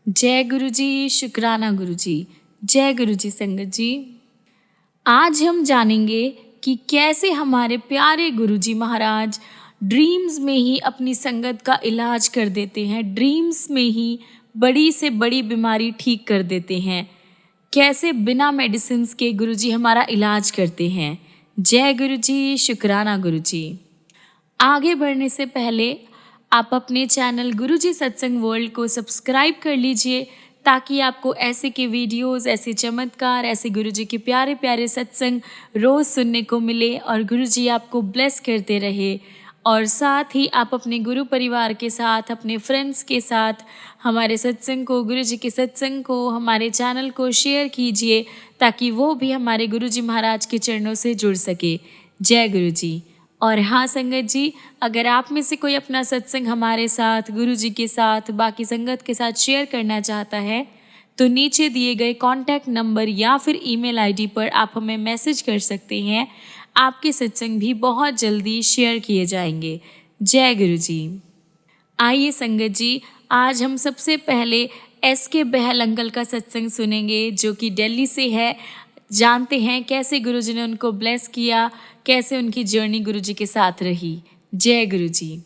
जय गुरु जी, शुक्राना गुरु जी। जय गुरु जी संगत जी। आज हम जानेंगे कि कैसे हमारे प्यारे गुरु जी महाराज ड्रीम्स में ही अपनी संगत का इलाज कर देते हैं, ड्रीम्स में ही बड़ी से बड़ी बीमारी ठीक कर देते हैं। कैसे बिना मेडिसिन के गुरु जी हमारा इलाज करते हैं। जय गुरु जी, शुक्राना गुरु जी। आगे बढ़ने से पहले आप अपने चैनल गुरुजी सत्संग वर्ल्ड को सब्सक्राइब कर लीजिए ताकि आपको ऐसे के वीडियोस, ऐसे चमत्कार, ऐसे गुरुजी के प्यारे प्यारे सत्संग रोज़ सुनने को मिले और गुरुजी आपको ब्लेस करते रहे। और साथ ही आप अपने गुरु परिवार के साथ, अपने फ्रेंड्स के साथ हमारे सत्संग को, गुरुजी के सत्संग को, हमारे चैनल को शेयर कीजिए ताकि वो भी हमारे गुरुजी महाराज के चरणों से जुड़ सके। जय गुरु जी। और हाँ संगत जी, अगर आप में से कोई अपना सत्संग हमारे साथ, गुरु जी के साथ, बाकी संगत के साथ शेयर करना चाहता है तो नीचे दिए गए कॉन्टैक्ट नंबर या फिर ईमेल आईडी पर आप हमें मैसेज कर सकते हैं। आपके सत्संग भी बहुत जल्दी शेयर किए जाएंगे। जय गुरु जी। आइए संगत जी, आज हम सबसे पहले SK बहल अंकल का सत्संग सुनेंगे जो कि दिल्ली से है। जानते हैं कैसे गुरुजी ने उनको ब्लेस किया, कैसे उनकी जर्नी गुरुजी के साथ रही। जय गुरु जी।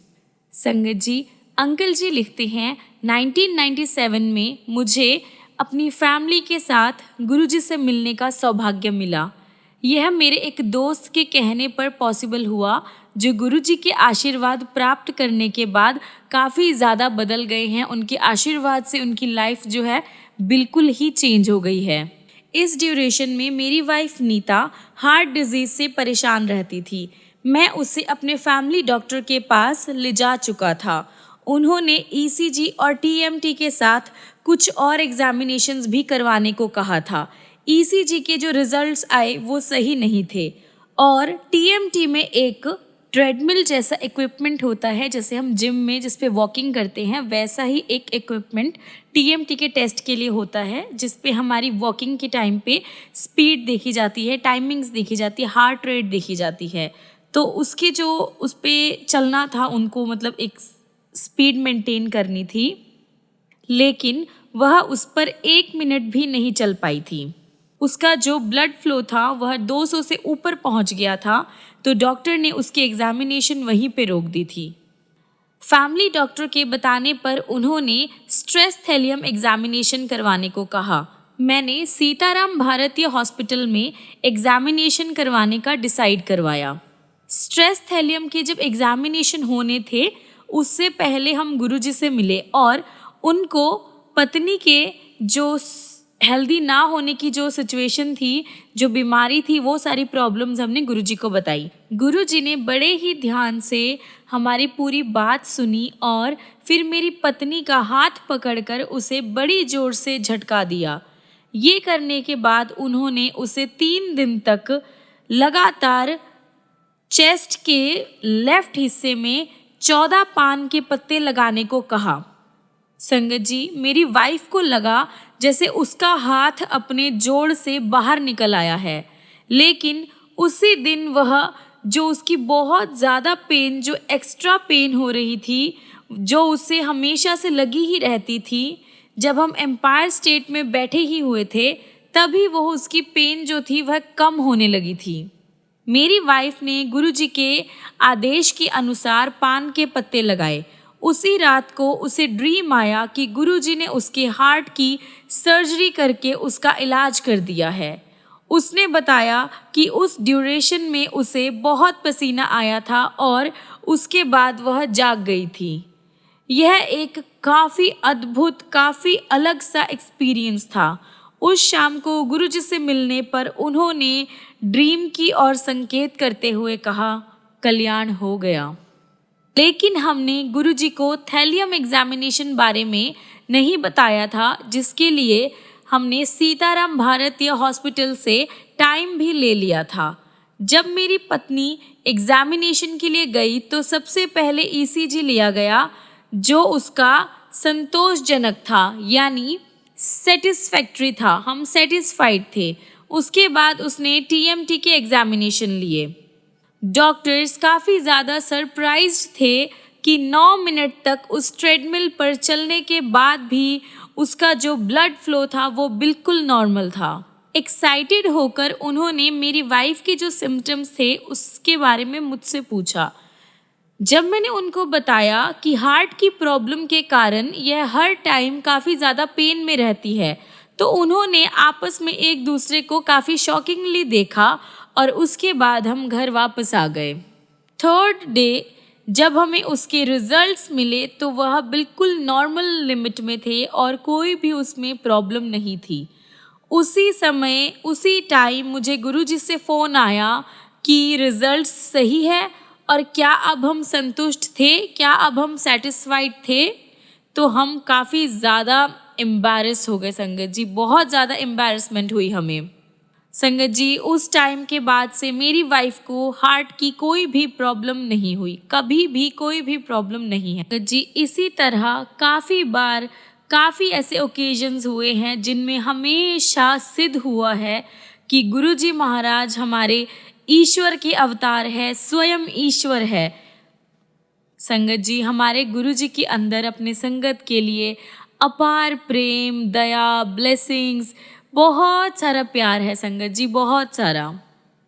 संगत जी, अंकल जी लिखते हैं 1997 में मुझे अपनी फैमिली के साथ गुरुजी से मिलने का सौभाग्य मिला। यह मेरे एक दोस्त के कहने पर पॉसिबल हुआ जो गुरुजी के आशीर्वाद प्राप्त करने के बाद काफ़ी ज़्यादा बदल गए हैं। उनके आशीर्वाद से उनकी लाइफ जो है बिल्कुल ही चेंज हो गई है। इस ड्यूरेशन में मेरी वाइफ नीता हार्ट डिजीज़ से परेशान रहती थी। मैं उसे अपने फैमिली डॉक्टर के पास ले जा चुका था। उन्होंने ECG और TMT के साथ कुछ और एग्जामिनेशंस भी करवाने को कहा था। ECG के जो रिजल्ट्स आए वो सही नहीं थे और TMT में एक ट्रेडमिल जैसा इक्विपमेंट होता है, जैसे हम जिम में जिस पे वॉकिंग करते हैं वैसा ही एक इक्विपमेंट TMT के टेस्ट के लिए होता है, जिस पे हमारी वॉकिंग के टाइम पे स्पीड देखी जाती है, टाइमिंग्स देखी जाती है, हार्ट रेट देखी जाती है। तो उसके जो उस पे चलना था उनको, मतलब एक स्पीड मेंटेन करनी थी, लेकिन वह उस पर 1 मिनट भी नहीं चल पाई थी। उसका जो ब्लड फ्लो था वह 200 से ऊपर पहुंच गया था, तो डॉक्टर ने उसकी एग्जामिनेशन वहीं पे रोक दी थी। फैमिली डॉक्टर के बताने पर उन्होंने स्ट्रेस थैलियम एग्जामिनेशन करवाने को कहा। मैंने सीताराम भारतीय हॉस्पिटल में एग्जामिनेशन करवाने का डिसाइड करवाया। स्ट्रेस थैलियम के जब एग्जामिनेशन होने थे उससे पहले हम गुरुजी से मिले और उनको पत्नी के जो हेल्दी ना होने की जो सिचुएशन थी, जो बीमारी थी, वो सारी प्रॉब्लम्स हमने गुरुजी को बताई। गुरुजी ने बड़े ही ध्यान से हमारी पूरी बात सुनी और फिर मेरी पत्नी का हाथ पकड़कर उसे बड़ी जोर से झटका दिया। ये करने के बाद उन्होंने उसे 3 दिन तक लगातार चेस्ट के लेफ्ट हिस्से में 14 पान के पत्ते लगाने को कहा। संगत जी, मेरी वाइफ को लगा जैसे उसका हाथ अपने जोड़ से बाहर निकल आया है, लेकिन उसी दिन वह जो उसकी बहुत ज़्यादा पेन, जो एक्स्ट्रा पेन हो रही थी, जो उसे हमेशा से लगी ही रहती थी, जब हम एम्पायर स्टेट में बैठे ही हुए थे तभी वह उसकी पेन जो थी वह कम होने लगी थी। मेरी वाइफ ने गुरुजी के आदेश के अनुसार पान के पत्ते लगाए। उसी रात को उसे ड्रीम आया कि गुरुजी ने उसके हार्ट की सर्जरी करके उसका इलाज कर दिया है। उसने बताया कि उस ड्यूरेशन में उसे बहुत पसीना आया था और उसके बाद वह जाग गई थी। यह एक काफ़ी अद्भुत, काफ़ी अलग सा एक्सपीरियंस था। उस शाम को गुरुजी से मिलने पर उन्होंने ड्रीम की ओर संकेत करते हुए कहा, कल्याण हो गया। लेकिन हमने गुरुजी को थैलियम एग्जामिनेशन बारे में नहीं बताया था, जिसके लिए हमने सीताराम भारतीय हॉस्पिटल से टाइम भी ले लिया था। जब मेरी पत्नी एग्जामिनेशन के लिए गई तो सबसे पहले ECG लिया गया जो उसका संतोषजनक था, यानी सेटिस्फैक्ट्री था, हम सेटिस्फाइड थे। उसके बाद उसने TMT के एग्जामिनेशन लिए। डॉक्टर्स काफ़ी ज़्यादा सरप्राइज्ड थे कि 9 मिनट तक उस ट्रेडमिल पर चलने के बाद भी उसका जो ब्लड फ्लो था वो बिल्कुल नॉर्मल था। एक्साइटेड होकर उन्होंने मेरी वाइफ के जो सिम्टम्स थे उसके बारे में मुझसे पूछा। जब मैंने उनको बताया कि हार्ट की प्रॉब्लम के कारण यह हर टाइम काफ़ी ज़्यादा पेन में रहती है, तो उन्होंने आपस में एक दूसरे को काफ़ी शॉकिंगली देखा और उसके बाद हम घर वापस आ गए। थर्ड डे जब हमें उसके रिजल्ट्स मिले तो वह बिल्कुल नॉर्मल लिमिट में थे और कोई भी उसमें प्रॉब्लम नहीं थी। उसी समय उसी टाइम मुझे गुरुजी से फ़ोन आया कि रिजल्ट्स सही है और क्या अब हम संतुष्ट थे, क्या अब हम सेटिस्फाइड थे। तो हम काफ़ी ज़्यादा एम्बैरेस हो गए संगत जी, बहुत ज़्यादा एम्बैरेसमेंट हुई हमें। संगत जी उस टाइम के बाद से मेरी वाइफ को हार्ट की कोई भी प्रॉब्लम नहीं हुई, कभी भी कोई भी प्रॉब्लम नहीं है। संगत जी इसी तरह काफ़ी बार काफ़ी ऐसे ओकेजन्स हुए हैं जिनमें हमेशा सिद्ध हुआ है कि गुरुजी महाराज हमारे ईश्वर के अवतार है, स्वयं ईश्वर है। संगत जी हमारे गुरुजी के अंदर अपने संगत के लिए अपार प्रेम, दया, ब्लेसिंग्स, बहुत सारा प्यार है संगत जी, बहुत सारा।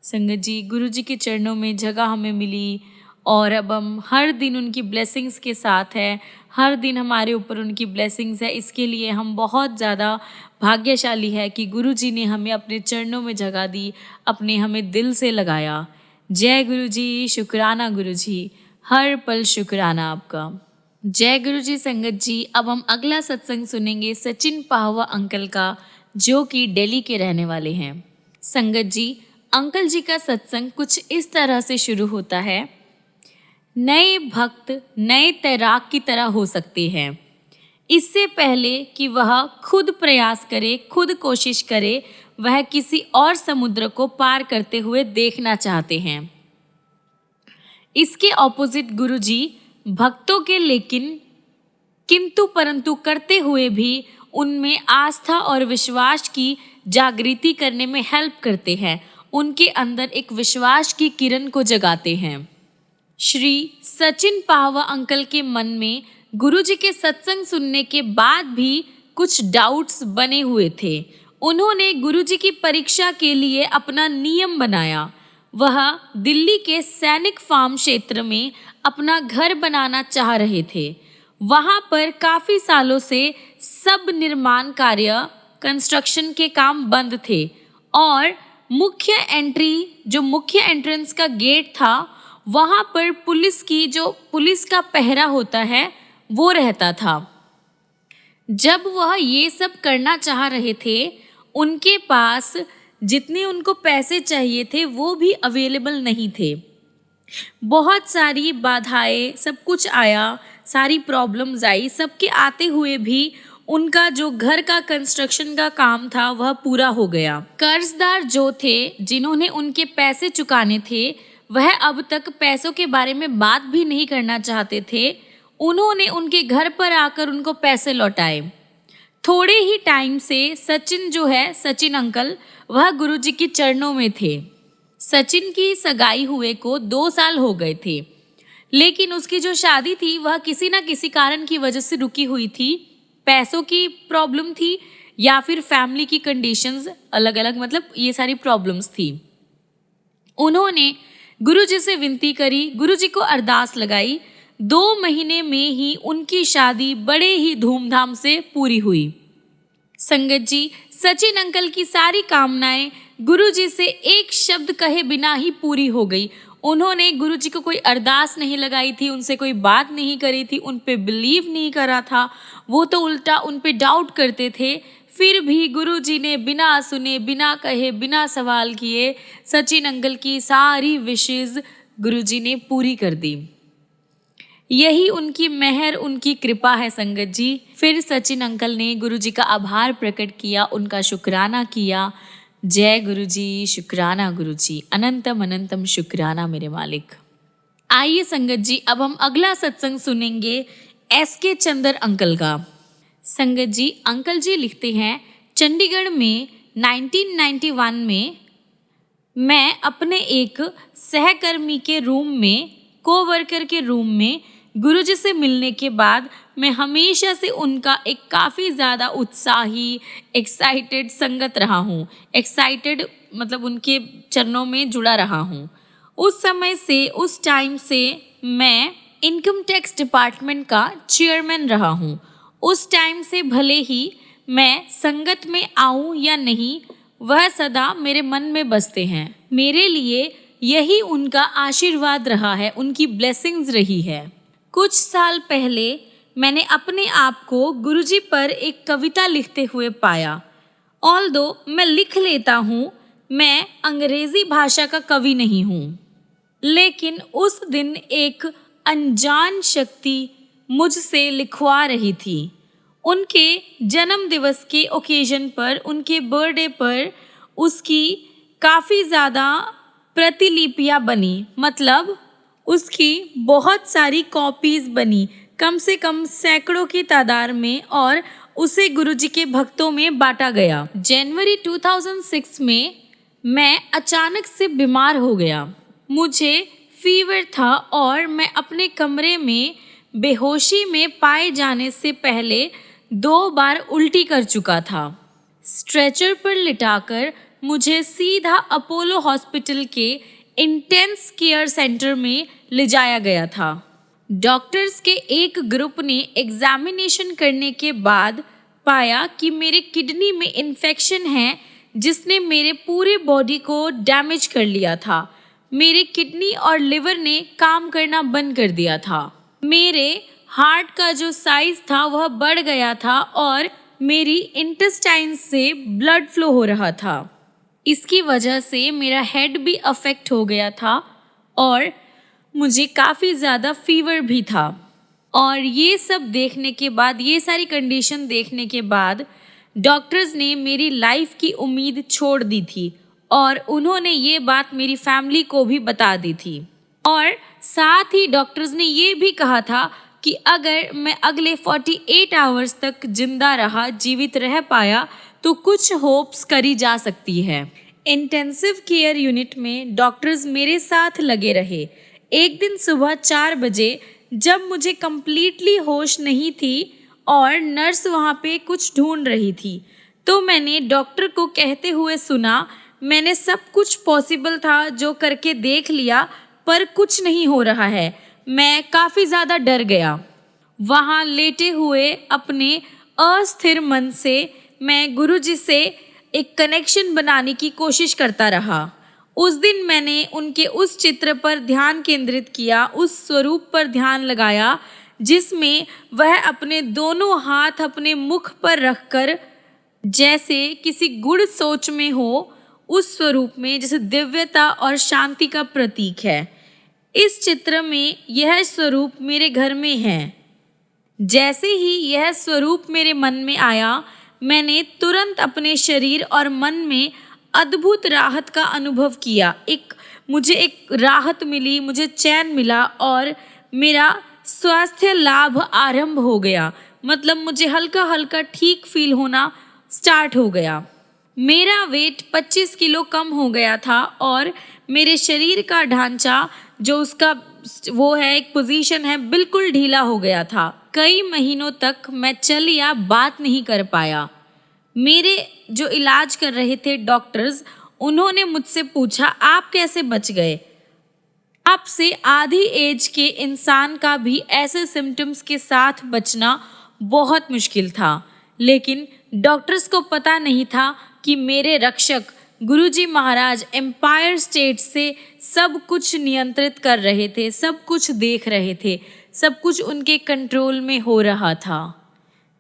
संगत जी गुरुजी के चरणों में जगह हमें मिली और अब हम हर दिन उनकी ब्लेसिंग्स के साथ हैं, हर दिन हमारे ऊपर उनकी ब्लेसिंग्स है। इसके लिए हम बहुत ज़्यादा भाग्यशाली है कि गुरुजी ने हमें अपने चरणों में जगह दी, अपने हमें दिल से लगाया। जय गुरुजी, शुक्राना गुरुजी, हर पल शुक्राना आपका। जय गुरुजी संगत जी। अब हम अगला सत्संग सुनेंगे सचिन पाहवा अंकल का, जो कि दिल्ली के रहने वाले हैं। संगत जी अंकल जी का सत्संग कुछ इस तरह से शुरू होता है। नए भक्त नए तैराक की तरह हो सकते हैं। इससे पहले कि वह खुद प्रयास करे, खुद कोशिश करे, वह किसी और समुद्र को पार करते हुए देखना चाहते हैं। इसके ऑपोजिट गुरुजी भक्तों के किंतु परंतु करते हुए भी उनमें आस्था और विश्वास की जागृति करने में हेल्प करते हैं, उनके अंदर एक विश्वास की किरण को जगाते हैं। श्री सचिन पाहवा अंकल के मन में गुरुजी के सत्संग सुनने के बाद भी कुछ डाउट्स बने हुए थे। उन्होंने गुरुजी की परीक्षा के लिए अपना नियम बनाया। वह दिल्ली के सैनिक फार्म क्षेत्र में अपना घर बनाना चाह रहे थे। वहाँ पर काफ़ी सालों से सब निर्माण कार्य, कंस्ट्रक्शन के काम बंद थे और मुख्य एंट्रेंस का गेट था, वहाँ पर पुलिस का पहरा होता है वो रहता था। जब वह ये सब करना चाह रहे थे, उनके पास जितने उनको पैसे चाहिए थे वो भी अवेलेबल नहीं थे। बहुत सारी बाधाएं, सब कुछ आया, सारी प्रॉब्लम्स आई। सबके आते हुए भी उनका जो घर का कंस्ट्रक्शन का काम था वह पूरा हो गया। कर्जदार जो थे, जिन्होंने उनके पैसे चुकाने थे, वह अब तक पैसों के बारे में बात भी नहीं करना चाहते थे। उन्होंने उनके घर पर आकर उनको पैसे लौटाए। थोड़े ही टाइम से सचिन अंकल, वह गुरुजी के चरणों में थे। सचिन की सगाई हुए को 2 साल हो गए थे, लेकिन उसकी जो शादी थी वह किसी न किसी कारण की वजह से रुकी हुई थी। पैसों की प्रॉब्लम थी या फिर फैमिली की कंडीशंस अलग अलग, मतलब ये सारी प्रॉब्लम्स थी। उन्होंने गुरुजी से विनती करी, गुरुजी को अरदास लगाई। 2 महीने में ही उनकी शादी बड़े ही धूमधाम से पूरी हुई। संगत जी सचिन अंकल की सारी कामनाएं गुरुजी से एक शब्द कहे बिना ही पूरी हो गई। उन्होंने गुरुजी को कोई अरदास नहीं लगाई थी, उनसे कोई बात नहीं करी थी, उन पे बिलीव नहीं करा था, वो तो उल्टा उन पे डाउट करते थे। फिर भी गुरुजी ने बिना सुने, बिना कहे, बिना सवाल किए सचिन अंकल की सारी विशेज़ गुरुजी ने पूरी कर दी। यही उनकी मेहर, उनकी कृपा है संगत जी। फिर सचिन अंकल ने गुरुजी का आभार प्रकट किया, उनका शुक्राना किया। जय गुरुजी, शुक्राना गुरुजी, अनंतम अनंतम शुक्राना मेरे मालिक। आइए संगत जी अब हम अगला सत्संग सुनेंगे SK चंदर अंकल का। संगत जी अंकल जी लिखते हैं, चंडीगढ़ में 1991 में मैं अपने एक सहकर्मी के रूम में, कोवर्कर के रूम में गुरुजी से मिलने के बाद मैं हमेशा से उनका एक काफ़ी ज़्यादा उत्साही, एक्साइटेड संगत रहा हूँ। एक्साइटेड मतलब उनके चरणों में जुड़ा रहा हूँ। उस समय से, उस टाइम से मैं इनकम टैक्स डिपार्टमेंट का चेयरमैन रहा हूँ। उस टाइम से भले ही मैं संगत में आऊँ या नहीं, वह सदा मेरे मन में बसते हैं। मेरे लिए यही उनका आशीर्वाद रहा है, उनकी ब्लेसिंग्स रही है। कुछ साल पहले मैंने अपने आप को गुरुजी पर एक कविता लिखते हुए पाया। ऑल्दो मैं लिख लेता हूँ, मैं अंग्रेजी भाषा का कवि नहीं हूँ, लेकिन उस दिन एक अनजान शक्ति मुझसे लिखवा रही थी। उनके जन्म दिवस के ओकेजन पर, उनके बर्थडे पर उसकी काफ़ी ज़्यादा प्रतिलिपियाँ बनी, मतलब उसकी बहुत सारी कॉपीज़ बनी, कम से कम सैकड़ों की तादाद में, और उसे गुरुजी के भक्तों में बांटा गया। जनवरी 2006 में मैं अचानक से बीमार हो गया। मुझे फीवर था और मैं अपने कमरे में बेहोशी में पाए जाने से पहले 2 बार उल्टी कर चुका था। स्ट्रेचर पर लिटाकर मुझे सीधा अपोलो हॉस्पिटल के इंटेंस केयर सेंटर में ले जाया गया था। डॉक्टर्स के एक ग्रुप ने एग्जामिनेशन करने के बाद पाया कि मेरे किडनी में इन्फेक्शन है, जिसने मेरे पूरे बॉडी को डैमेज कर लिया था। मेरे किडनी और लिवर ने काम करना बंद कर दिया था। मेरे हार्ट का जो साइज था वह बढ़ गया था और मेरी इंटेस्टाइन से ब्लड फ्लो हो रहा था। इसकी वजह से मेरा हेड भी अफेक्ट हो गया था और मुझे काफ़ी ज़्यादा फीवर भी था। और ये सब देखने के बाद, ये सारी कंडीशन देखने के बाद डॉक्टर्स ने मेरी लाइफ की उम्मीद छोड़ दी थी और उन्होंने ये बात मेरी फैमिली को भी बता दी थी। और साथ ही डॉक्टर्स ने ये भी कहा था कि अगर मैं अगले 48 आवर्स तक जिंदा रहा, जीवित रह पाया, तो कुछ होप्स करी जा सकती है। इंटेंसिव केयर यूनिट में डॉक्टर्स मेरे साथ लगे रहे। एक दिन सुबह 4 बजे जब मुझे कंप्लीटली होश नहीं थी और नर्स वहाँ पे कुछ ढूंढ रही थी, तो मैंने डॉक्टर को कहते हुए सुना, मैंने सब कुछ पॉसिबल था जो करके देख लिया, पर कुछ नहीं हो रहा है। मैं काफ़ी ज़्यादा डर गया। वहाँ लेटे हुए अपने अस्थिर मन से मैं गुरुजी से एक कनेक्शन बनाने की कोशिश करता रहा। उस दिन मैंने उनके उस चित्र पर ध्यान केंद्रित किया, उस स्वरूप पर ध्यान लगाया जिसमें वह अपने दोनों हाथ अपने मुख पर रखकर जैसे किसी गुड़ सोच में हो, उस स्वरूप में जैसे दिव्यता और शांति का प्रतीक है। इस चित्र में यह स्वरूप मेरे घर में है। जैसे ही यह स्वरूप मेरे मन में आया, मैंने तुरंत अपने शरीर और मन में अद्भुत राहत का अनुभव किया। मुझे एक राहत मिली, मुझे चैन मिला और मेरा स्वास्थ्य लाभ आरंभ हो गया। मतलब मुझे हल्का हल्का ठीक फील होना स्टार्ट हो गया। मेरा वेट 25 किलो कम हो गया था और मेरे शरीर का ढांचा जो उसका वो है, एक पोजीशन है, बिल्कुल ढीला हो गया था। कई महीनों तक मैं चल या बात नहीं कर पाया। मेरे जो इलाज कर रहे थे डॉक्टर्स, उन्होंने मुझसे पूछा, आप कैसे बच गए? आपसे आधी एज के इंसान का भी ऐसे सिम्टम्स के साथ बचना बहुत मुश्किल था। लेकिन डॉक्टर्स को पता नहीं था कि मेरे रक्षक गुरुजी महाराज एम्पायर स्टेट से सब कुछ नियंत्रित कर रहे थे, सब कुछ देख रहे थे, सब कुछ उनके कंट्रोल में हो रहा था।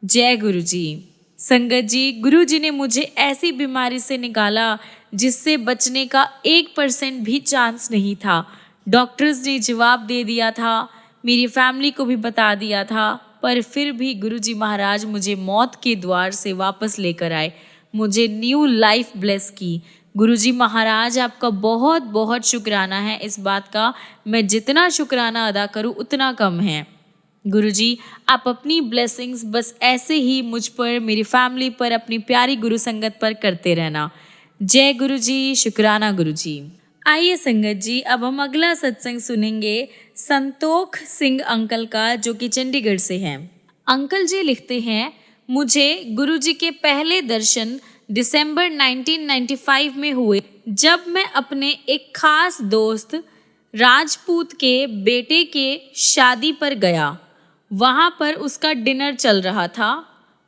जय गुरुजी। संगत जी, गुरुजी ने मुझे ऐसी बीमारी से निकाला जिससे बचने का 1% भी चांस नहीं था। डॉक्टर्स ने जवाब दे दिया था, मेरी फैमिली को भी बता दिया था, पर फिर भी गुरुजी महाराज मुझे मौत के द्वार से वापस लेकर आए, मुझे न्यू लाइफ ब्लेस की। गुरुजी महाराज आपका बहुत बहुत शुक्राना है। इस बात का मैं जितना शुक्राना अदा करूं उतना कम है। गुरुजी, आप अपनी ब्लेसिंग्स बस ऐसे ही मुझ पर, मेरी फैमिली पर, अपनी प्यारी गुरु संगत पर करते रहना। जय गुरुजी, शुक्राना गुरुजी। आइए संगत जी, अब हम अगला सत्संग सुनेंगे संतोख सिंह अंकल का, जो कि चंडीगढ़ से हैं। अंकल जी लिखते हैं, मुझे गुरुजी के पहले दर्शन दिसंबर 1995 में हुए, जब मैं अपने एक खास दोस्त राजपूत के बेटे के शादी पर गया। वहाँ पर उसका डिनर चल रहा था।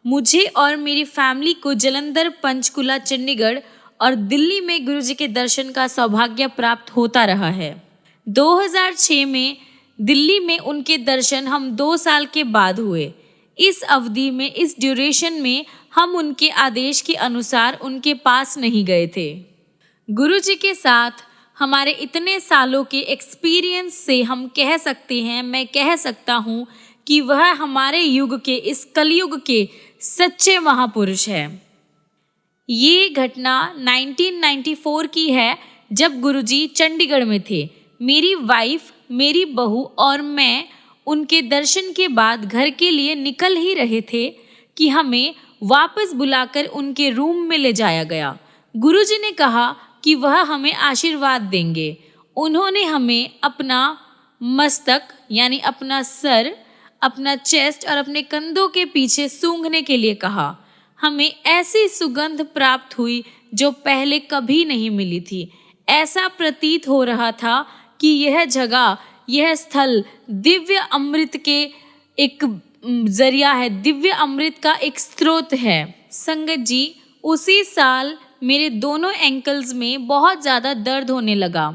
मुझे और मेरी फैमिली को जलंधर, पंचकुला, चंडीगढ़ और दिल्ली में गुरुजी के दर्शन का सौभाग्य प्राप्त होता रहा है। 2006 में दिल्ली में उनके दर्शन हम 2 साल के बाद हुए। इस अवधि में, इस ड्यूरेशन में हम उनके आदेश के अनुसार उनके पास नहीं गए थे। गुरुजी के साथ हमारे इतने सालों के एक्सपीरियंस से हम कह सकते हैं, मैं कह सकता हूँ कि वह हमारे युग के, इस कलयुग के सच्चे महापुरुष है। ये घटना 1994 की है, जब गुरुजी चंडीगढ़ में थे। मेरी वाइफ, मेरी बहू और मैं उनके दर्शन के बाद घर के लिए निकल ही रहे थे कि हमें वापस बुलाकर उनके रूम में ले जाया गया। गुरुजी ने कहा कि वह हमें आशीर्वाद देंगे। उन्होंने हमें अपना मस्तक यानी अपना सर, अपना चेस्ट और अपने कंधों के पीछे सूंघने के लिए कहा। हमें ऐसी सुगंध प्राप्त हुई जो पहले कभी नहीं मिली थी। ऐसा प्रतीत हो रहा था कि यह जगह, यह स्थल दिव्य अमृत के एक जरिया है, दिव्य अमृत का एक स्रोत है। संगत जी, उसी साल मेरे दोनों एंकल्स में बहुत ज़्यादा दर्द होने लगा।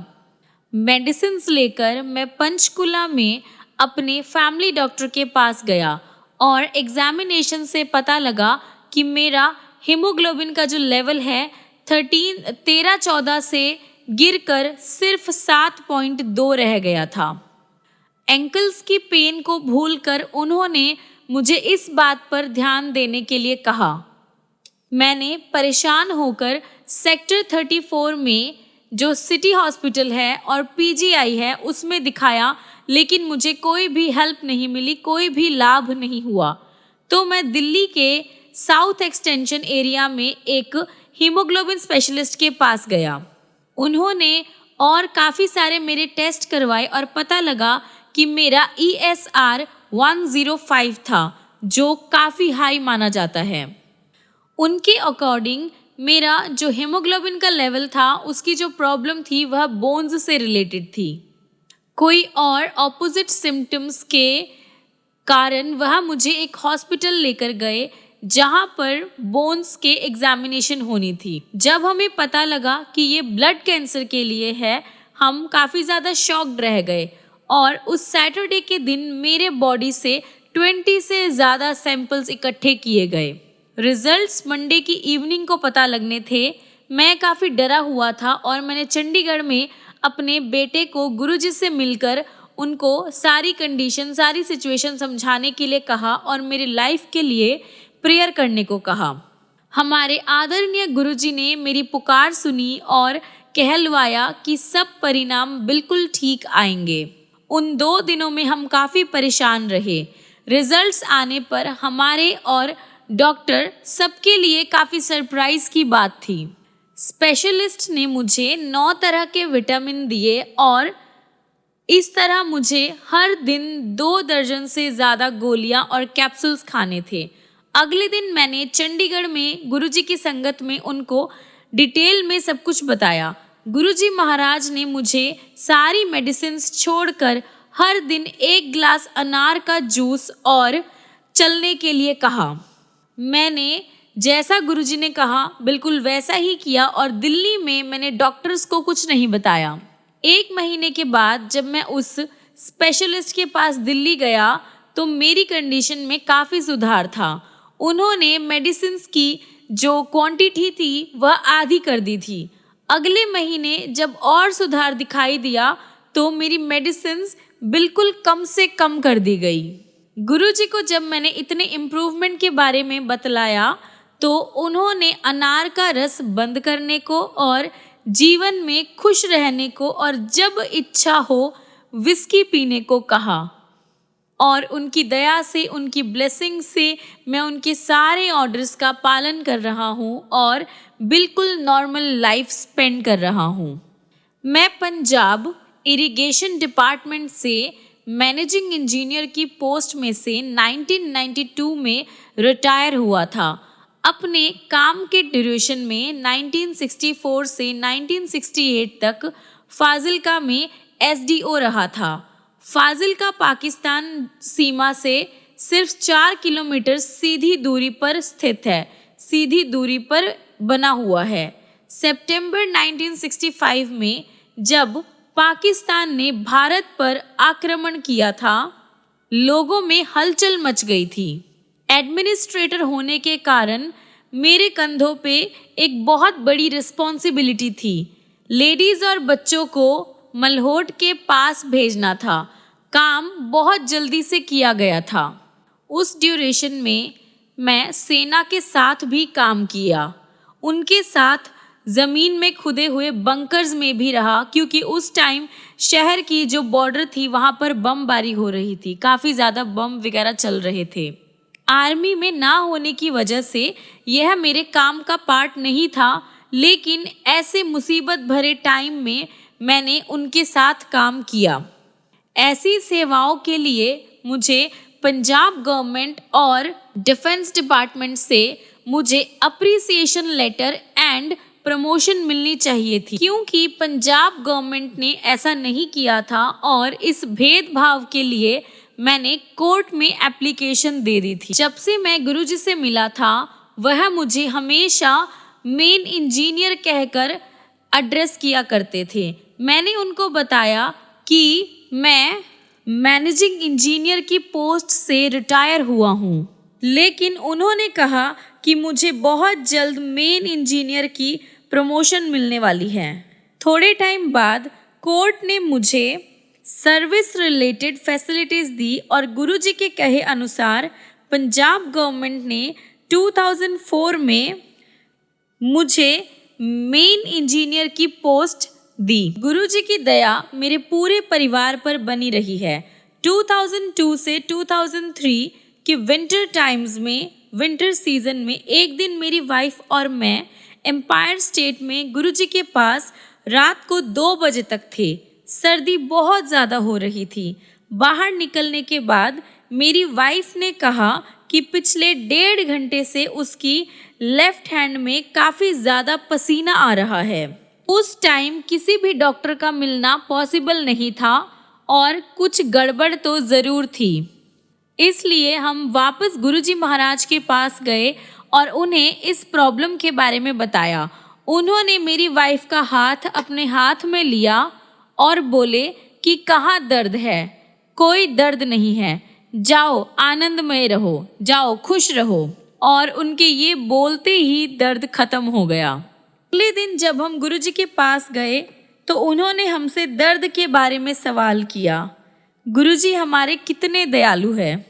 मेडिसिन्स लेकर मैं पंचकुला में अपने फैमिली डॉक्टर के पास गया और एग्जामिनेशन से पता लगा कि मेरा हीमोग्लोबिन का जो लेवल है 13-14 से गिरकर सिर्फ 7.2 रह गया था। एंकल्स की पेन को भूलकर उन्होंने मुझे इस बात पर ध्यान देने के लिए कहा। मैंने परेशान होकर सेक्टर 34 में जो सिटी हॉस्पिटल है और पीजीआई है उसमें दिखाया, लेकिन मुझे कोई भी हेल्प नहीं मिली, कोई भी लाभ नहीं हुआ। तो मैं दिल्ली के साउथ एक्सटेंशन एरिया में एक हीमोग्लोबिन स्पेशलिस्ट के पास गया। उन्होंने और काफ़ी सारे मेरे टेस्ट करवाए और पता लगा कि मेरा ESR 105 था, जो काफ़ी हाई माना जाता है। उनके अकॉर्डिंग मेरा जो हीमोग्लोबिन का लेवल था, उसकी जो प्रॉब्लम थी वह बोन्स से रिलेटेड थी। कोई और ऑपोजिट सिम्टम्स के कारण वह मुझे एक हॉस्पिटल लेकर गए जहां पर बोन्स के एग्जामिनेशन होनी थी। जब हमें पता लगा कि ये ब्लड कैंसर के लिए है, हम काफ़ी ज़्यादा शॉक्ड रह गए और उस सैटरडे के दिन मेरे बॉडी से 20 से ज़्यादा सैंपल्स इकट्ठे किए गए। रिजल्ट्स मंडे की इवनिंग को पता लगने थे। मैं काफ़ी डरा हुआ था और मैंने चंडीगढ़ में अपने बेटे को गुरुजी से मिलकर उनको सारी कंडीशन, सारी सिचुएशन समझाने के लिए कहा और मेरी लाइफ के लिए प्रेयर करने को कहा। हमारे आदरणीय गुरुजी ने मेरी पुकार सुनी और कहलवाया कि सब परिणाम बिल्कुल ठीक आएंगे। उन 2 दिनों में हम काफ़ी परेशान रहे। रिजल्ट्स आने पर हमारे और डॉक्टर सबके लिए काफ़ी सरप्राइज की बात थी। स्पेशलिस्ट ने मुझे 9 तरह के विटामिन दिए और इस तरह मुझे हर दिन 2 दर्जन से ज़्यादा गोलियां और कैप्सूल्स खाने थे। अगले दिन मैंने चंडीगढ़ में गुरुजी की संगत में उनको डिटेल में सब कुछ बताया। गुरुजी महाराज ने मुझे सारी मेडिसिन्स छोड़कर हर दिन 1 ग्लास अनार का जूस और चलने के लिए कहा। मैंने जैसा गुरुजी ने कहा बिल्कुल वैसा ही किया और दिल्ली में मैंने डॉक्टर्स को कुछ नहीं बताया। 1 महीने के बाद जब मैं उस स्पेशलिस्ट के पास दिल्ली गया तो मेरी कंडीशन में काफ़ी सुधार था। उन्होंने मेडिसिन्स की जो क्वांटिटी थी वह आधी कर दी थी। अगले महीने जब और सुधार दिखाई दिया तो मेरी मेडिसिन्स बिल्कुल कम से कम कर दी गई। गुरुजी को जब मैंने इतने इम्प्रूवमेंट के बारे में बतलाया तो उन्होंने अनार का रस बंद करने को और जीवन में खुश रहने को और जब इच्छा हो विस्की पीने को कहा। और उनकी दया से, उनकी ब्लेसिंग से मैं उनके सारे ऑर्डर्स का पालन कर रहा हूँ और बिल्कुल नॉर्मल लाइफ स्पेंड कर रहा हूँ। मैं पंजाब इरिगेशन डिपार्टमेंट से मैनेजिंग इंजीनियर की पोस्ट में से 1992 में रिटायर हुआ था। अपने काम के ड्यूरेशन में 1964 से 1968 तक फाजिल्का में एसडीओ रहा था। फाजिल्का पाकिस्तान सीमा से सिर्फ 4 किलोमीटर सीधी दूरी पर स्थित है, सीधी दूरी पर बना हुआ है। सितंबर 1965 में जब पाकिस्तान ने भारत पर आक्रमण किया था, लोगों में हलचल मच गई थी। एडमिनिस्ट्रेटर होने के कारण मेरे कंधों पे एक बहुत बड़ी रिस्पॉन्सिबिलिटी थी। लेडीज और बच्चों को मलहोट के पास भेजना था। काम बहुत जल्दी से किया गया था। उस ड्यूरेशन में मैं सेना के साथ भी काम किया। उनके साथ ज़मीन में खुदे हुए बंकर्स में भी रहा, क्योंकि उस टाइम शहर की जो बॉर्डर थी वहाँ पर बमबारी हो रही थी, काफ़ी ज़्यादा बम वगैरह चल रहे थे। आर्मी में ना होने की वजह से यह मेरे काम का पार्ट नहीं था, लेकिन ऐसे मुसीबत भरे टाइम में मैंने उनके साथ काम किया। ऐसी सेवाओं के लिए मुझे पंजाब गवर्नमेंट और डिफेंस डिपार्टमेंट से मुझे अप्रिसिएशन लेटर एंड प्रमोशन मिलनी चाहिए थी, क्योंकि पंजाब गवर्नमेंट ने ऐसा नहीं किया था और इस भेदभाव के लिए मैंने कोर्ट में एप्लीकेशन दे दी थी। जब से मैं गुरुजी से मिला था, वह मुझे हमेशा मेन इंजीनियर कहकर एड्रेस किया करते थे। मैंने उनको बताया कि मैं मैनेजिंग इंजीनियर की पोस्ट से रिटायर हुआ हूँ, लेकिन उन्होंने कहा कि मुझे बहुत जल्द मेन इंजीनियर की प्रमोशन मिलने वाली है। थोड़े टाइम बाद कोर्ट ने मुझे सर्विस रिलेटेड फैसिलिटीज़ दी और गुरुजी के कहे अनुसार पंजाब गवर्नमेंट ने 2004 में मुझे मेन इंजीनियर की पोस्ट दी। गुरुजी की दया मेरे पूरे परिवार पर बनी रही है। 2002 से 2003 के विंटर टाइम्स में, विंटर सीजन में एक दिन मेरी वाइफ और मैं एम्पायर स्टेट में गुरुजी के पास रात को 2 बजे तक थे। सर्दी बहुत ज़्यादा हो रही थी। बाहर निकलने के बाद मेरी वाइफ ने कहा कि पिछले 1.5 घंटे से उसकी लेफ्ट हैंड में काफ़ी ज़्यादा पसीना आ रहा है। उस टाइम किसी भी डॉक्टर का मिलना पॉसिबल नहीं था और कुछ गड़बड़ तो ज़रूर थी। इसलिए हम वापस गुरुजी महाराज के पास गए और उन्हें इस प्रॉब्लम के बारे में बताया। उन्होंने मेरी वाइफ का हाथ अपने हाथ में लिया और बोले कि कहाँ दर्द है? कोई दर्द नहीं है, जाओ आनंदमय रहो, जाओ खुश रहो। और उनके ये बोलते ही दर्द खत्म हो गया। अगले दिन जब हम गुरुजी के पास गए तो उन्होंने हमसे दर्द के बारे में सवाल किया। गुरुजी हमारे कितने दयालु है।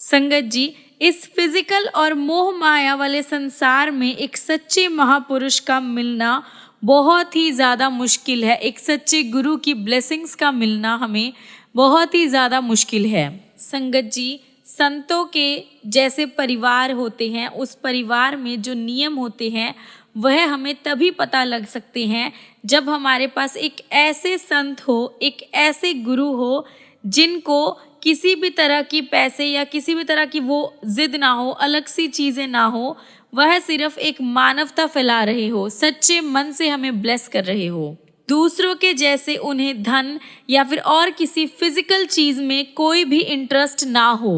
संगत जी, इस फिजिकल और मोह माया वाले संसार में एक सच्चे महापुरुष का मिलना बहुत ही ज़्यादा मुश्किल है। एक सच्चे गुरु की ब्लेसिंग्स का मिलना हमें बहुत ही ज़्यादा मुश्किल है। संगत जी, संतों के जैसे परिवार होते हैं, उस परिवार में जो नियम होते हैं वह हमें तभी पता लग सकते हैं जब हमारे पास एक ऐसे संत हो, एक ऐसे गुरु हो जिनको किसी भी तरह की पैसे या किसी भी तरह की वो जिद ना हो, अलग सी चीज़ें ना हो, वह सिर्फ एक मानवता फैला रहे हो, सच्चे मन से हमें ब्लेस कर रहे हो। दूसरों के जैसे उन्हें धन या फिर और किसी फिजिकल चीज़ में कोई भी इंटरेस्ट ना हो।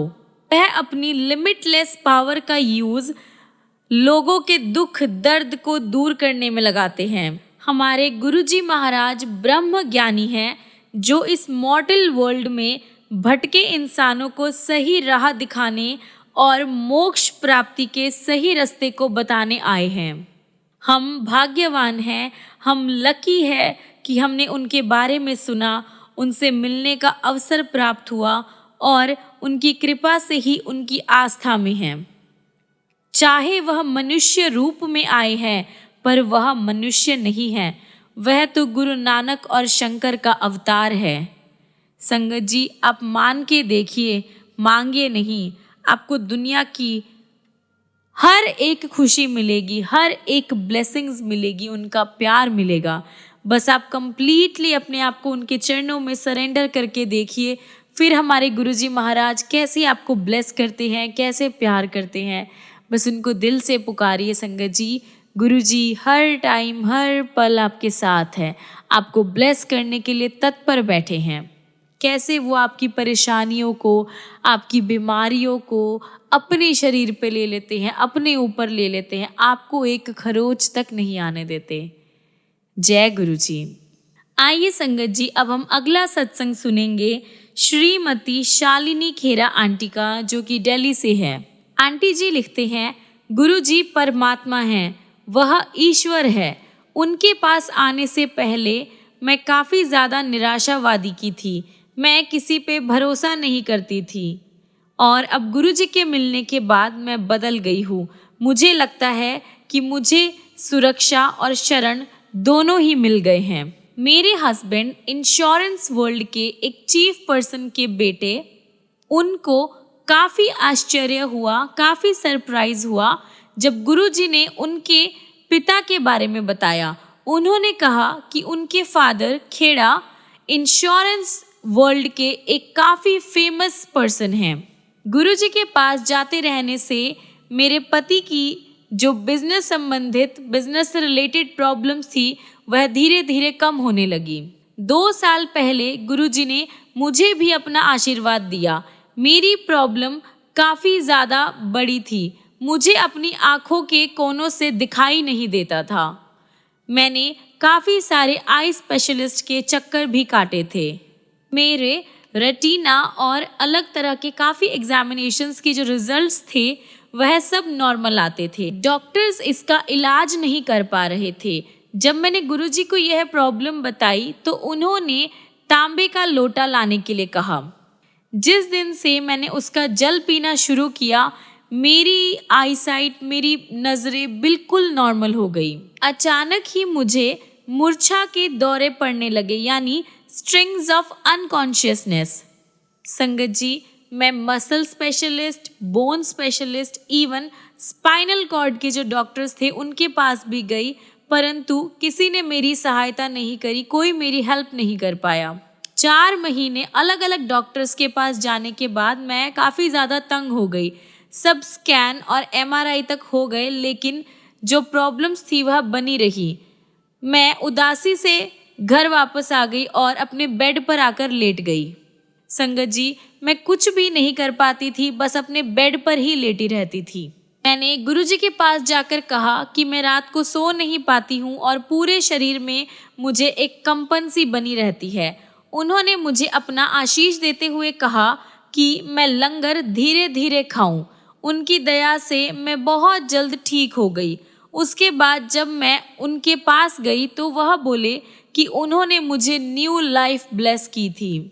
वह अपनी लिमिटलेस पावर का यूज़ लोगों के दुख दर्द को दूर करने में लगाते हैं। हमारे गुरुजी महाराज ब्रह्म ज्ञानी हैं, जो इस मॉर्टल वर्ल्ड में भटके इंसानों को सही राह दिखाने और मोक्ष प्राप्ति के सही रास्ते को बताने आए हैं। हम भाग्यवान हैं, हम लकी है कि हमने उनके बारे में सुना, उनसे मिलने का अवसर प्राप्त हुआ और उनकी कृपा से ही उनकी आस्था में हैं। चाहे वह मनुष्य रूप में आए हैं, पर वह मनुष्य नहीं है, वह तो गुरु नानक और शंकर का अवतार है। संगत जी, आप मान के देखिए, मांगे नहीं, आपको दुनिया की हर एक खुशी मिलेगी, हर एक ब्लेसिंग्स मिलेगी, उनका प्यार मिलेगा। बस आप कंप्लीटली अपने आप को उनके चरणों में सरेंडर करके देखिए, फिर हमारे गुरुजी महाराज कैसे आपको ब्लेस करते हैं, कैसे प्यार करते हैं। बस उनको दिल से पुकारिए संगत जी। गुरुजी हर टाइम हर पल आपके साथ है, आपको ब्लेस करने के लिए तत्पर बैठे हैं। कैसे वो आपकी परेशानियों को, आपकी बीमारियों को अपने शरीर पे ले लेते हैं, अपने ऊपर ले लेते हैं, आपको एक खरोच तक नहीं आने देते। जय गुरु जी। आइए संगत जी, अब हम अगला सत्संग सुनेंगे श्रीमती शालिनी खेरा आंटी का, जो कि दिल्ली से है। आंटी जी लिखते हैं, गुरु जी परमात्मा हैं, वह ईश्वर है। उनके पास आने से पहले मैं काफ़ी ज़्यादा निराशावादी की थी, मैं किसी पे भरोसा नहीं करती थी, और अब गुरुजी के मिलने के बाद मैं बदल गई हूँ। मुझे लगता है कि मुझे सुरक्षा और शरण दोनों ही मिल गए हैं। मेरे हस्बैंड इंश्योरेंस वर्ल्ड के एक चीफ पर्सन के बेटे, उनको काफ़ी आश्चर्य हुआ, काफ़ी सरप्राइज हुआ जब गुरुजी ने उनके पिता के बारे में बताया। उन्होंने कहा कि उनके फादर खेड़ा इंश्योरेंस वर्ल्ड के एक काफ़ी फेमस पर्सन हैं। गुरुजी के पास जाते रहने से मेरे पति की जो बिजनेस संबंधित, बिजनेस से रिलेटेड प्रॉब्लम्स थी, वह धीरे धीरे कम होने लगी। 2 साल पहले गुरुजी ने मुझे भी अपना आशीर्वाद दिया। मेरी प्रॉब्लम काफ़ी ज़्यादा बड़ी थी, मुझे अपनी आँखों के कोनों से दिखाई नहीं देता था। मैंने काफ़ी सारे आई स्पेशलिस्ट के चक्कर भी काटे थे। मेरे रेटिना और अलग तरह के काफ़ी एग्जामिनेशंस की जो रिजल्ट्स थे, वह सब नॉर्मल आते थे। डॉक्टर्स इसका इलाज नहीं कर पा रहे थे। जब मैंने गुरुजी को यह प्रॉब्लम बताई तो उन्होंने तांबे का लोटा लाने के लिए कहा। जिस दिन से मैंने उसका जल पीना शुरू किया, मेरी आईसाइट, मेरी नज़रें बिल्कुल नॉर्मल हो गई। अचानक ही मुझे मूर्छा के दौरे पड़ने लगे, यानी स्ट्रिंग्स ऑफ अनकॉन्शियसनेस। संगत जी, मैं muscle specialist, bone specialist, even spinal cord के जो डॉक्टर्स थे उनके पास भी गई, परंतु किसी ने मेरी सहायता नहीं करी, कोई मेरी हेल्प नहीं कर पाया। 4 महीने अलग अलग डॉक्टर्स के पास जाने के बाद मैं काफ़ी ज़्यादा तंग हो गई। सब स्कैन और MRI तक हो गए, लेकिन जो प्रॉब्लम्स थी वह बनी रही। मैं उदासी से घर वापस आ गई और अपने बेड पर आकर लेट गई। संगत जी, मैं कुछ भी नहीं कर पाती थी, बस अपने बेड पर ही लेटी रहती थी। मैंने गुरुजी के पास जाकर कहा कि मैं रात को सो नहीं पाती हूँ और पूरे शरीर में मुझे एक कंपन सी बनी रहती है। उन्होंने मुझे अपना आशीष देते हुए कहा कि मैं लंगर धीरे धीरे खाऊं। उनकी दया से मैं बहुत जल्द ठीक हो गई। उसके बाद जब मैं उनके पास गई तो वह बोले कि उन्होंने मुझे न्यू लाइफ ब्लेस की थी।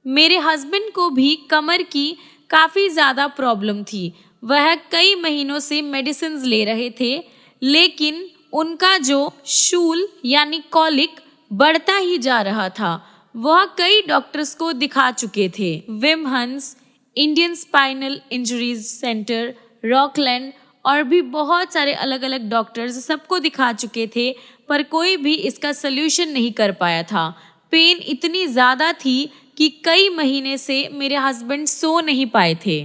मेरे हस्बैंड को भी कमर की काफ़ी ज़्यादा प्रॉब्लम थी। वह कई महीनों से मेडिसिन ले रहे थे, लेकिन उनका जो शूल यानी कॉलिक बढ़ता ही जा रहा था। वह कई डॉक्टर्स को दिखा चुके थे, विम हंस, Indian spinal injuries centre, Rockland और भी बहुत सारे अलग अलग डॉक्टर्स, सबको दिखा चुके थे, पर कोई भी इसका सल्यूशन नहीं कर पाया था। पेन इतनी ज़्यादा थी कि कई महीने से मेरे हस्बैंड सो नहीं पाए थे।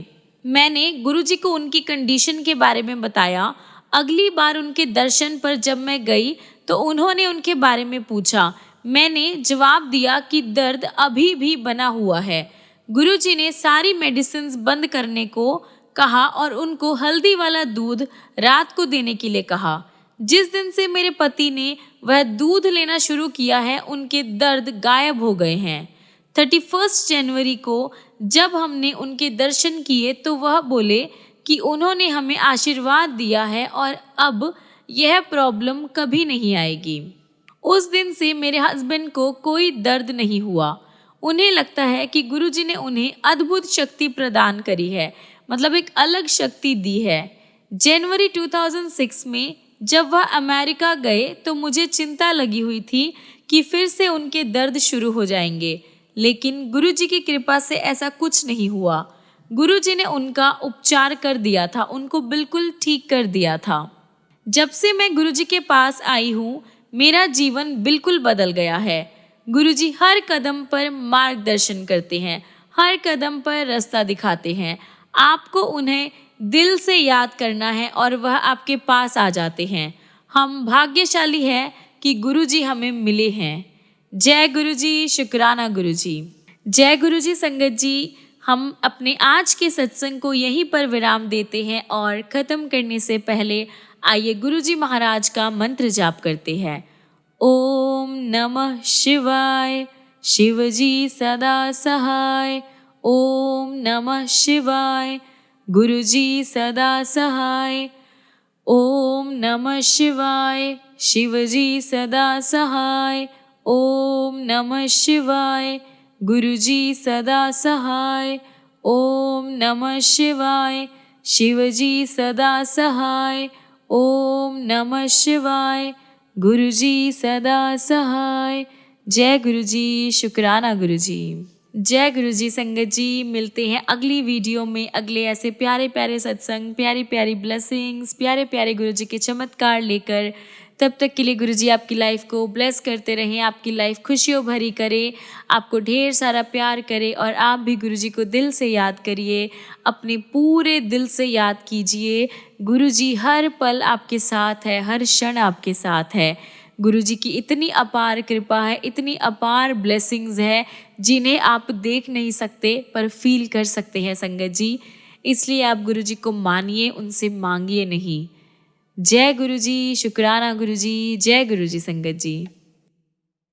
मैंने गुरुजी को उनकी कंडीशन के बारे में बताया। अगली बार उनके दर्शन पर जब मैं गई तो उन्होंने उनके बारे में पूछा। मैंने जवाब दिया कि दर्द अभी भी बना हुआ है। गुरुजी ने सारी मेडिसिन बंद करने को कहा और उनको हल्दी वाला दूध रात को देने के लिए कहा। जिस दिन से मेरे पति ने वह दूध लेना शुरू किया है, उनके दर्द गायब हो गए हैं। 31 जनवरी को जब हमने उनके दर्शन किए तो वह बोले कि उन्होंने हमें आशीर्वाद दिया है और अब यह प्रॉब्लम कभी नहीं आएगी। उस दिन से मेरे हस्बैंड को कोई दर्द नहीं हुआ। उन्हें लगता है कि गुरुजी ने उन्हें अद्भुत शक्ति प्रदान करी है, मतलब एक अलग शक्ति दी है। जनवरी 2006 में जब वह अमेरिका गए तो मुझे चिंता लगी हुई थी कि फिर से उनके दर्द शुरू हो जाएंगे, लेकिन गुरुजी की कृपा से ऐसा कुछ नहीं हुआ। गुरुजी ने उनका उपचार कर दिया था, उनको बिल्कुल ठीक कर दिया था। जब से मैं गुरुजी के पास आई हूँ, मेरा जीवन बिल्कुल बदल गया है। गुरुजी हर कदम पर मार्गदर्शन करते हैं, हर कदम पर रास्ता दिखाते हैं। आपको उन्हें दिल से याद करना है और वह आपके पास आ जाते हैं। हम भाग्यशाली हैं कि गुरुजी हमें मिले हैं। जय गुरुजी, शुक्राना गुरुजी। जय गुरुजी संगत जी, हम अपने आज के सत्संग को यहीं पर विराम देते हैं और ख़त्म करने से पहले आइए गुरुजी महाराज का मंत्र जाप करते हैं। ओम नमः शिवाय, शिवजी सदा सहाय। ओम नमः शिवाय, गुरुजी सदा सहाय। ओम नमः शिवाय, शिवजी सदा सहाय। ओम नमः शिवाय, गुरुजी सदा सहाय। ओम नमः शिवाय, शिवजी सदा सहाय। ओम नमः शिवाय, गुरुजी सदा सहाय। जय गुरुजी, शुक्राना गुरुजी। जय गुरुजी संगत जी, मिलते हैं अगली वीडियो में अगले ऐसे प्यारे प्यारे सत्संग, प्यारी प्यारी ब्लेसिंग्स, प्यारे प्यारे गुरुजी के चमत्कार लेकर। तब तक के लिए गुरुजी आपकी लाइफ को ब्लेस करते रहें, आपकी लाइफ खुशियों भरी करे, आपको ढेर सारा प्यार करे और आप भी गुरुजी को दिल से याद करिए, अपने पूरे दिल से याद कीजिए। गुरुजी हर पल आपके साथ है, हर क्षण आपके साथ है। गुरुजी की इतनी अपार कृपा है, इतनी अपार ब्लेसिंग्स है जिन्हें आप देख नहीं सकते पर फील कर सकते हैं संगत जी। इसलिए आप गुरुजी को मानिए, उनसे मांगिए नहीं। जय गुरुजी, शुक्राना गुरुजी। जय गुरुजी संगत जी।